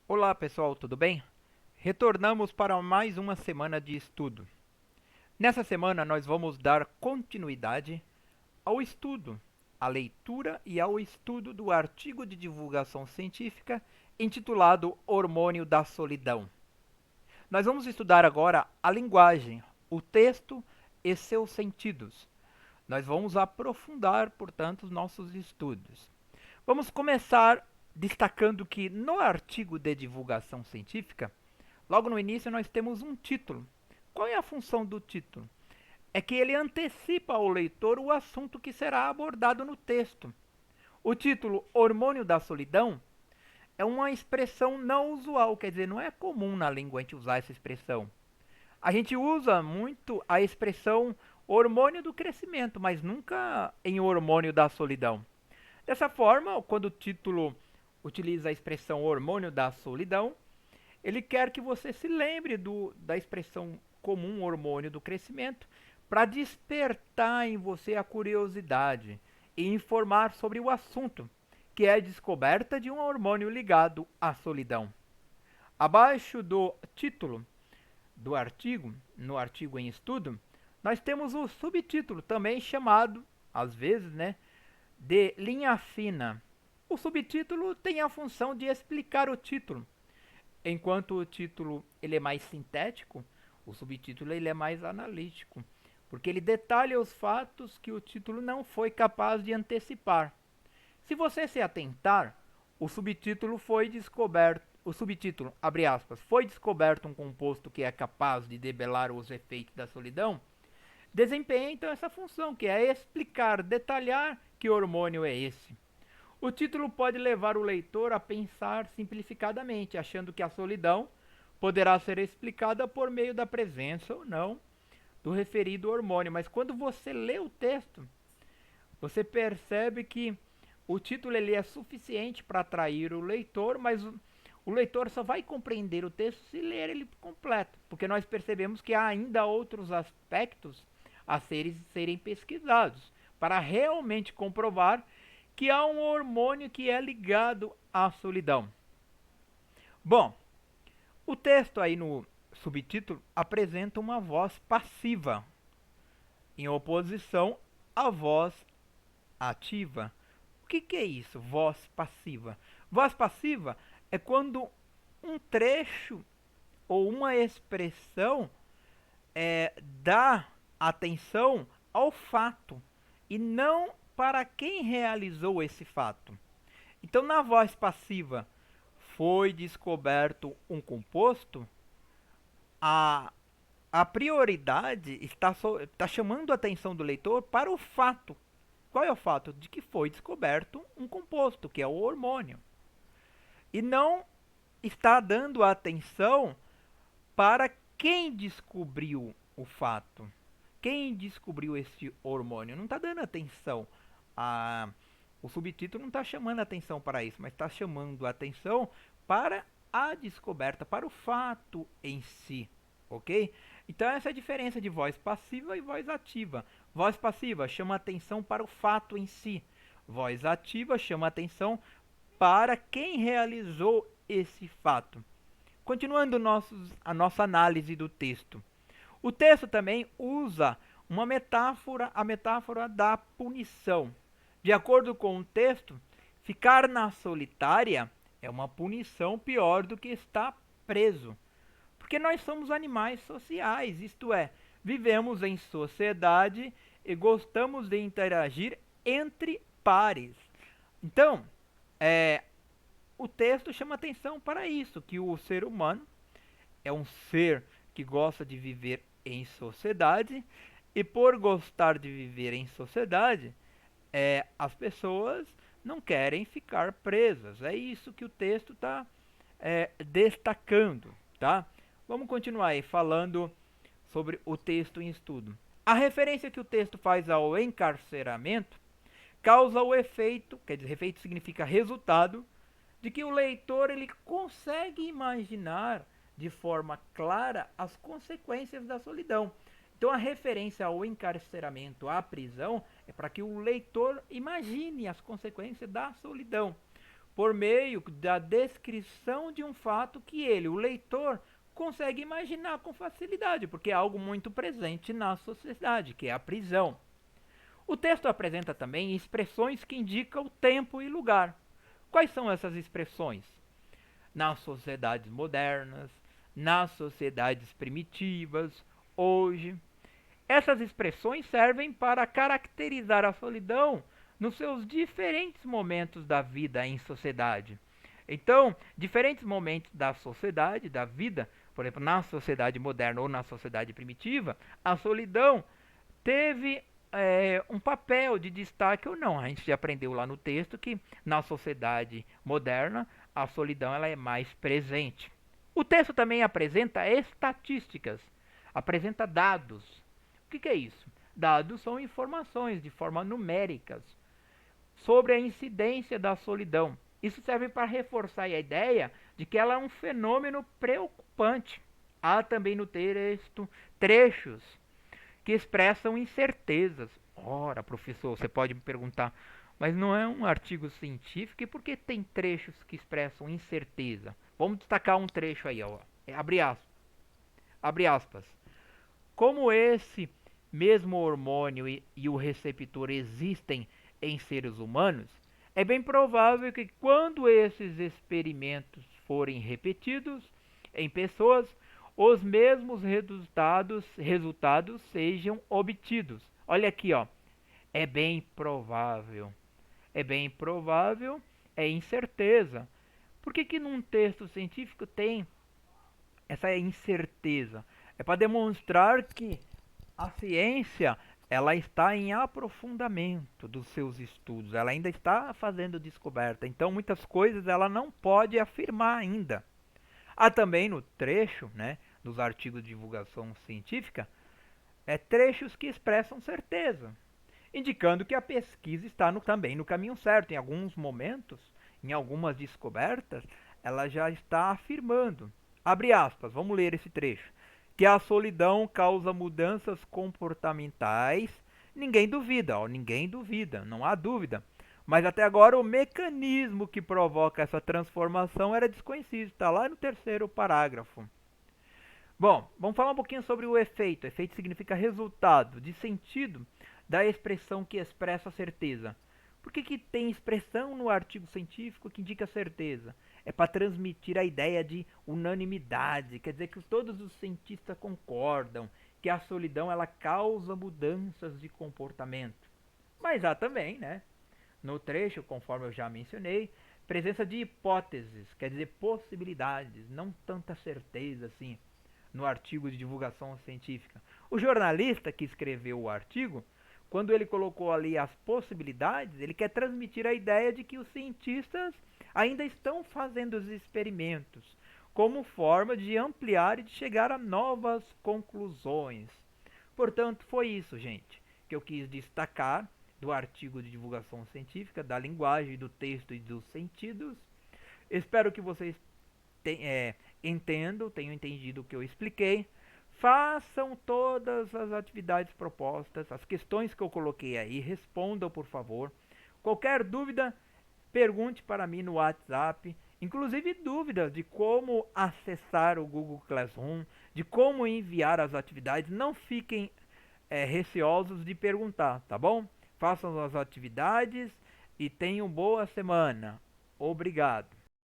Olá pessoal, tudo bem? Retornamos para mais uma semana de estudo. Nessa semana nós vamos dar continuidade ao estudo, à leitura e ao estudo do artigo de divulgação científica intitulado Hormônio da Solidão. Nós vamos estudar agora a linguagem, o texto e seus sentidos. Nós vamos aprofundar, portanto, os nossos estudos. Vamos começar destacando que no artigo de divulgação científica, logo no início nós temos um título. Qual é a função do título? É que ele antecipa ao leitor o assunto que será abordado no texto. O título Hormônio da Solidão é uma expressão não usual, quer dizer, não é comum na língua a gente usar essa expressão. A gente usa muito a expressão hormônio do crescimento, mas nunca em hormônio da solidão. Dessa forma, quando o título utiliza a expressão hormônio da solidão, ele quer que você se lembre da expressão comum hormônio do crescimento para despertar em você a curiosidade e informar sobre o assunto, que é a descoberta de um hormônio ligado à solidão. Abaixo do título do artigo, no artigo em estudo, nós temos o subtítulo, também chamado, às vezes, de linha fina. O subtítulo tem a função de explicar o título. Enquanto o título ele é mais sintético, o subtítulo ele é mais analítico, porque ele detalha os fatos que o título não foi capaz de antecipar. Se você se atentar, o subtítulo foi descoberto, o subtítulo, abre aspas, foi descoberto um composto que é capaz de debelar os efeitos da solidão, desempenha então essa função, que é explicar, detalhar que hormônio é esse. O título pode levar o leitor a pensar simplificadamente, achando que a solidão poderá ser explicada por meio da presença ou não do referido hormônio, mas quando você lê o texto, você percebe que o título ele é suficiente para atrair o leitor, mas o leitor só vai compreender o texto se ler ele completo, porque nós percebemos que há ainda outros aspectos a serem pesquisados para realmente comprovar que há um hormônio que é ligado à solidão. Bom, o texto aí no subtítulo apresenta uma voz passiva, em oposição à voz ativa. O que é isso, voz passiva? Voz passiva é quando um trecho ou uma expressão dá atenção ao fato e não para quem realizou esse fato. Então, na voz passiva, foi descoberto um composto, a, a prioridade está chamando a atenção do leitor para o fato. Qual é o fato? De que foi descoberto um composto, que é o hormônio. E não está dando atenção para quem descobriu o fato. Quem descobriu esse hormônio? Não está dando atenção. A, o subtítulo não está chamando atenção para isso, mas está chamando atenção para a descoberta, para o fato em si, ok? Então essa é a diferença de voz passiva e voz ativa. Voz passiva chama atenção para o fato em si. Voz ativa chama atenção para quem realizou esse fato. Continuando a nossa análise do texto. O texto também usa uma metáfora, a metáfora da punição. De acordo com o texto, ficar na solitária é uma punição pior do que estar preso. Porque nós somos animais sociais, isto é, vivemos em sociedade e gostamos de interagir entre pares. Então, é, o texto chama atenção para isso, que o ser humano é um ser que gosta de viver em sociedade e por gostar de viver em sociedade, as pessoas não querem ficar presas. É isso que o texto está destacando, tá? Vamos continuar aí falando sobre o texto em estudo. A referência que o texto faz ao encarceramento causa o efeito, quer dizer, efeito significa resultado, de que o leitor ele consegue imaginar de forma clara as consequências da solidão. Então a referência ao encarceramento, à prisão, é para que o leitor imagine as consequências da solidão. por meio da descrição de um fato que ele, o leitor, consegue imaginar com facilidade, porque é algo muito presente na sociedade, que é a prisão. O texto apresenta também expressões que indicam o tempo e lugar. Quais são essas expressões? Nas sociedades modernas, nas sociedades primitivas, hoje. Essas expressões servem para caracterizar a solidão nos seus diferentes momentos da vida em sociedade. Então, diferentes momentos da sociedade, da vida, por exemplo, na sociedade moderna ou na sociedade primitiva, a solidão teve um papel de destaque ou não. A gente já aprendeu lá no texto que na sociedade moderna a solidão ela é mais presente. O texto também apresenta estatísticas, apresenta dados. O que é isso? Dados são informações de forma numéricas sobre a incidência da solidão. Isso serve para reforçar a ideia de que ela é um fenômeno preocupante. Há também no texto trechos que expressam incertezas. Ora, professor, você pode me perguntar, mas não é um artigo científico e por que tem trechos que expressam incerteza? Vamos destacar um trecho aí, ó. Abre aspas. Abre aspas. Como esse mesmo hormônio e o receptor existem em seres humanos, é bem provável que quando esses experimentos forem repetidos em pessoas, os mesmos resultados sejam obtidos. Olha aqui, ó. É bem provável. É bem provável, é incerteza. Por que num texto científico tem essa incerteza? É para demonstrar que a ciência ela está em aprofundamento dos seus estudos, ela ainda está fazendo descoberta, então muitas coisas ela não pode afirmar ainda. Há também no trecho, né, dos artigos de divulgação científica, trechos que expressam certeza, indicando que a pesquisa está também no caminho certo. Em alguns momentos, em algumas descobertas, ela já está afirmando. Abre aspas, vamos ler esse trecho. Que a solidão causa mudanças comportamentais. Ninguém duvida, ó, ninguém duvida, não há dúvida. Mas até agora o mecanismo que provoca essa transformação era desconhecido. Está lá no terceiro parágrafo. Bom, vamos falar um pouquinho sobre o efeito. Efeito significa resultado, de sentido da expressão que expressa a certeza. Por que tem expressão no artigo científico que indica certeza? É para transmitir a ideia de unanimidade, quer dizer que todos os cientistas concordam que a solidão ela causa mudanças de comportamento. Mas há também, né, no trecho, conforme eu já mencionei, presença de hipóteses, quer dizer possibilidades, não tanta certeza assim, no artigo de divulgação científica. O jornalista que escreveu o artigo, quando ele colocou ali as possibilidades, ele quer transmitir a ideia de que os cientistas ainda estão fazendo os experimentos como forma de ampliar e de chegar a novas conclusões. Portanto, foi isso, gente, que eu quis destacar do artigo de divulgação científica, da linguagem, do texto e dos sentidos. Espero que vocês entendam, tenham entendido o que eu expliquei. Façam todas as atividades propostas, as questões que eu coloquei aí, respondam por favor. Qualquer dúvida, pergunte para mim no WhatsApp, inclusive dúvidas de como acessar o Google Classroom, de como enviar as atividades. Não fiquem receosos de perguntar, tá bom? Façam as atividades e tenham boa semana. Obrigado.